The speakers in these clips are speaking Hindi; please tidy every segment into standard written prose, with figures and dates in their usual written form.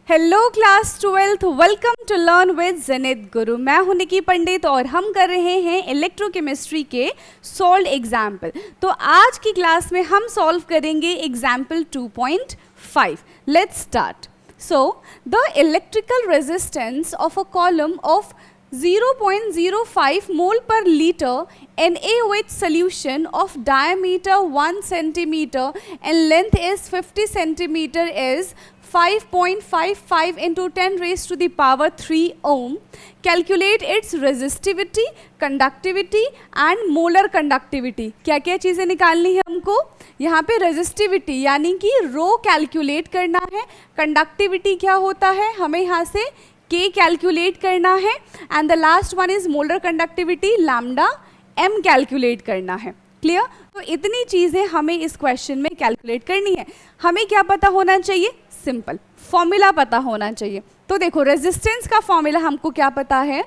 Hello class 12th, welcome to learn with Janit Guru. मैं हूं निकी पंडित और हम कर रहे हैं इलेक्ट्रोकेमिस्ट्री के सॉल्व एग्जाम्पल। तो आज की क्लास में हम सॉल्व करेंगे example 2.5। Let's start. So the electrical resistance of a column of 0.05 mole per liter Na with solution of diameter 1 centimeter and length is 50 centimeter is 5.55 into 10 raised to the power 3 ohm. Calculate its resistivity, conductivity and molar conductivity. क्या क्या चीज़ें निकालनी है हमको? यहाँ पे resistivity यानी कि रो कैलकुलेट करना है, conductivity क्या होता है हमें यहाँ से K कैलकुलेट करना है and the last one is molar conductivity lambda M calculate करना है। क्लियर? तो इतनी चीज़ें हमें इस क्वेश्चन में कैलकुलेट करनी है। हमें क्या पता होना चाहिए? सिंपल फॉर्मूला पता होना चाहिए। तो देखो रेजिस्टेंस का फॉर्मूला हमको क्या पता है?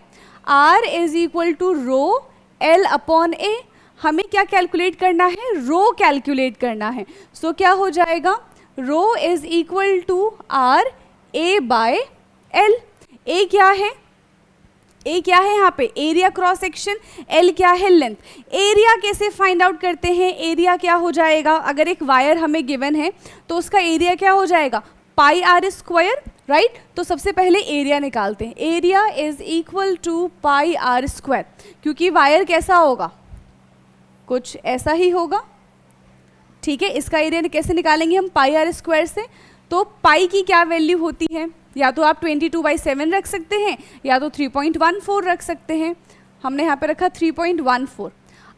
R is equal to rho L upon A। हमें क्या कैलकुलेट करना है? रो कैलकुलेट करना है। सो क्या हो जाएगा? Rho is equal to R A by L। A क्या है? ए क्या है यहाँ पे? Area cross section. एल क्या है? लेंथ। एरिया कैसे फाइंड आउट करते हैं? एरिया क्या हो जाएगा? अगर एक वायर हमें गिवन है तो उसका एरिया क्या हो जाएगा? Pi r square, right? तो सबसे पहले एरिया निकालते हैं। Area is equal to pi r square, क्योंकि वायर कैसा होगा? कुछ ऐसा ही होगा। ठीक है, इसका एरिया कैसे निकालेंगे हम? पाई आर स्क्वायर से। तो पाई की क्या वैल्यू होती है? या तो आप 22/7 रख सकते हैं या तो 3.14 रख सकते हैं। हमने यहाँ पे रखा 3.14।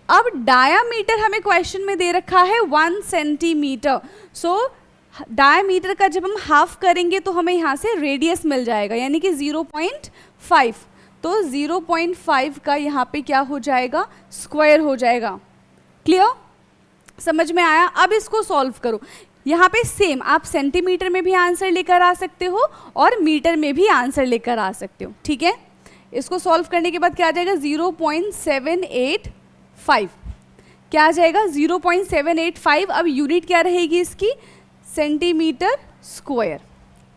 अब डायामीटर हमें क्वेश्चन में दे रखा है 1 सेंटीमीटर। सो डायामीटर का जब हम हाफ करेंगे तो हमें यहाँ से रेडियस मिल जाएगा, यानी कि 0.5। तो 0.5 का यहाँ पे क्या हो जाएगा? स्क्वायर हो जाएगा। क्लियर? समझ में आया? अब इसको सॉल्व करो। यहाँ पे सेम आप सेंटीमीटर में भी आंसर लेकर आ सकते हो और मीटर में भी आंसर लेकर आ सकते हो। ठीक है, इसको सॉल्व करने के बाद क्या आ जाएगा? 0.785। क्या आ जाएगा? 0.785। अब यूनिट क्या रहेगी इसकी? Centimetre square.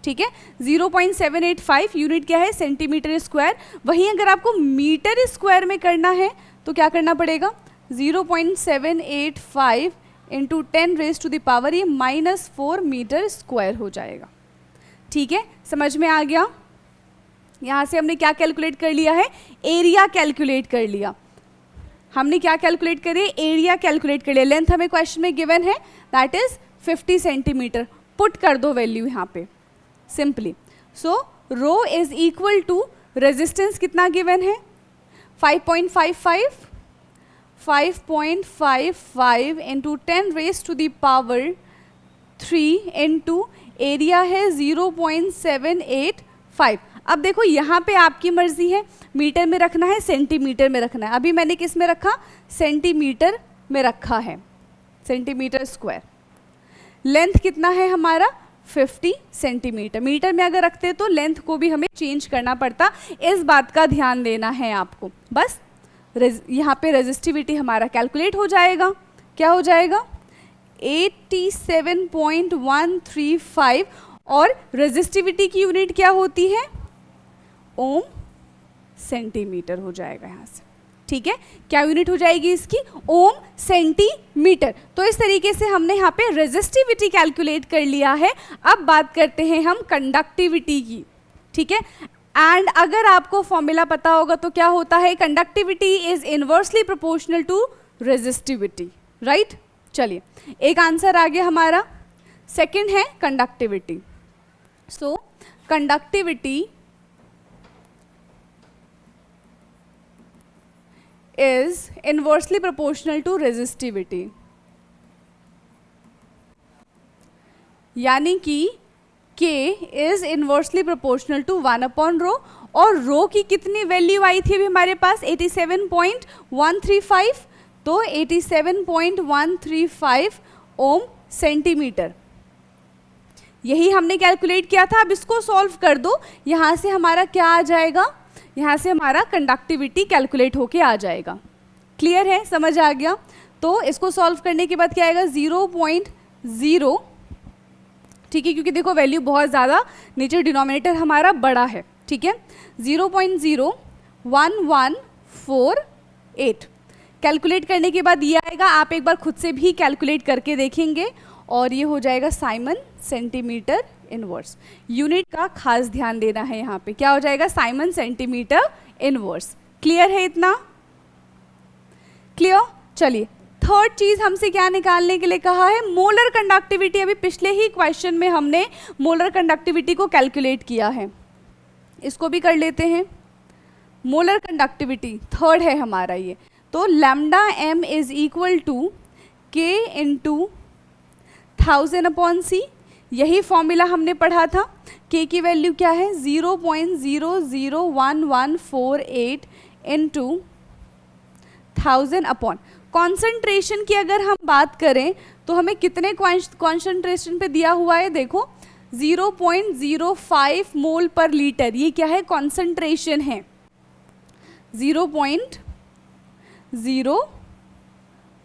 ठीक है, 0.785 यूनिट क्या है? Centimetre square. वहीं अगर आपको मीटर स्क्वायर में करना है तो क्या करना पड़ेगा? 0.785 into 10 raise to the power, ये -4 मीटर स्क्वायर हो जाएगा। ठीक है, समझ में आ गया? यहाँ से हमने क्या कैलकुलेट कर लिया है? एरिया कैलकुलेट कर लिया। हमने क्या कैलकुलेट करे? एरिया कैलकुलेट कर लिया। लेंथ हमें क्वेश्चन में गिवन है, दैट इज 50 सेंटीमीटर। पुट कर दो वैल्यू यहाँ पे simply. So rho is equal to resistance कितना गिवन है? 5.55 into 10 raise to the power 3 into area है 0.785। अब देखो यहाँ पे आपकी मर्जी है, मीटर में रखना है, सेंटीमीटर में रखना है। अभी मैंने किस में रखा? सेंटीमीटर में रखा है, सेंटीमीटर स्क्वायर। लेंथ कितना है हमारा? 50 सेंटीमीटर। मीटर में अगर रखते तो लेंथ को भी हमें चेंज करना पड़ता। इस बात का ध्यान देना है आपको। बस यहाँ पे रेजिस्टिविटी हमारा कैलकुलेट हो जाएगा। क्या हो जाएगा? 87.135। और रेजिस्टिविटी की यूनिट क्या होती है? ओम सेंटीमीटर हो जाएगा यहाँ से। ठीक है, क्या यूनिट हो जाएगी इसकी? ओम सेंटीमीटर। तो इस तरीके से हमने यहाँ पे रेजिस्टिविटी कैलकुलेट कर लिया है। अब बात करते हैं हम कंडक्टिविटी की। ठीक है, एंड अगर आपको फॉर्मूला पता होगा तो क्या होता है? Conductivity is inversely proportional to resistivity, right? चलिए, एक आंसर आ गया हमारा। सेकंड है conductivity. So conductivity is inversely proportional to resistivity, यानी कि K is inversely proportional to 1 upon rho. और रो की कितनी वैल्यू आई थी अभी हमारे पास? 87.135। तो 87.135 ओम सेंटीमीटर, यही हमने कैलकुलेट किया था। अब इसको सॉल्व कर दो। यहाँ से हमारा क्या आ जाएगा? यहाँ से हमारा कंडक्टिविटी कैलकुलेट होके आ जाएगा। क्लियर है? समझ आ गया? तो इसको सॉल्व करने के बाद क्या आएगा? 0.0 ठीक है, क्योंकि देखो वैल्यू बहुत ज़्यादा नीचे डिनोमिनेटर हमारा बड़ा है, ठीक है। 0.01148 कैलकुलेट करने के बाद ये आएगा, आप एक बार खुद से भी कैलकुलेट करके देखेंगे और ये हो जाएगा साइमन सेंटीमीटर इनवर्स। यूनिट का खास ध्यान देना है यहाँ पे, क्या हो जाएगा, साइमन सेंटीमीटर इनवर्स। क्लियर है इतना? क्लियर? चलिए थर्ड चीज हमसे क्या निकालने के लिए कहा है, मोलर कंडक्टिविटी। अभी पिछले ही क्वेश्चन में हमने मोलर कंडक्टिविटी को कैलकुलेट किया है, इसको भी कर लेते हैं। मोलर कंडक्टिविटी थर्ड है हमारा ये, तो lambda m is equal to k into 1000/c। यही फॉर्मूला हमने पढ़ा था। k की वैल्यू क्या है, 0.00148 इंटू 1000/। कॉन्सेंट्रेशन की अगर हम बात करें तो हमें कितने कॉन्सेंट्रेशन पे दिया हुआ है, देखो 0.05 मोल पर लीटर। ये क्या है, कॉन्सेंट्रेशन है। 0.0,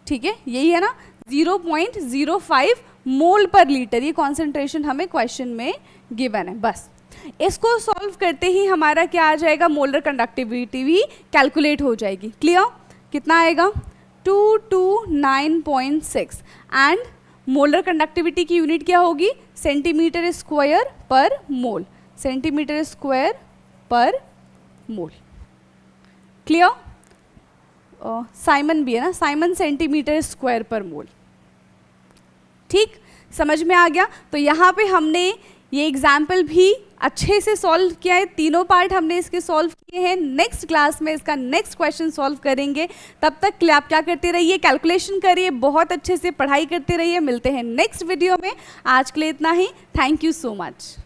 ठीक है, यही है ना, 0.05 मोल पर लीटर, ये कॉन्सेंट्रेशन हमें क्वेश्चन में गिवन है। बस इसको सॉल्व करते ही हमारा क्या आ जाएगा, मोलर कंडक्टिविटी भी कैलकुलेट हो जाएगी। क्लियर? कितना आएगा, 229.6। एंड मोलर कंडक्टिविटी की यूनिट क्या होगी, सेंटीमीटर स्क्वायर पर मोल, सेंटीमीटर स्क्वायर पर मोल। क्लियर? साइमन भी है ना, साइमन सेंटीमीटर स्क्वायर पर मोल। ठीक, समझ में आ गया? तो यहाँ पे हमने ये एग्जाम्पल भी अच्छे से सॉल्व किया है, तीनों पार्ट हमने इसके सॉल्व किए हैं। नेक्स्ट क्लास में इसका नेक्स्ट क्वेश्चन सॉल्व करेंगे। तब तक के लिए आप क्या करते रहिए, कैलकुलेशन करिए, बहुत अच्छे से पढ़ाई करते रहिए। मिलते हैं नेक्स्ट वीडियो में। आज के लिए इतना ही। Thank you so much.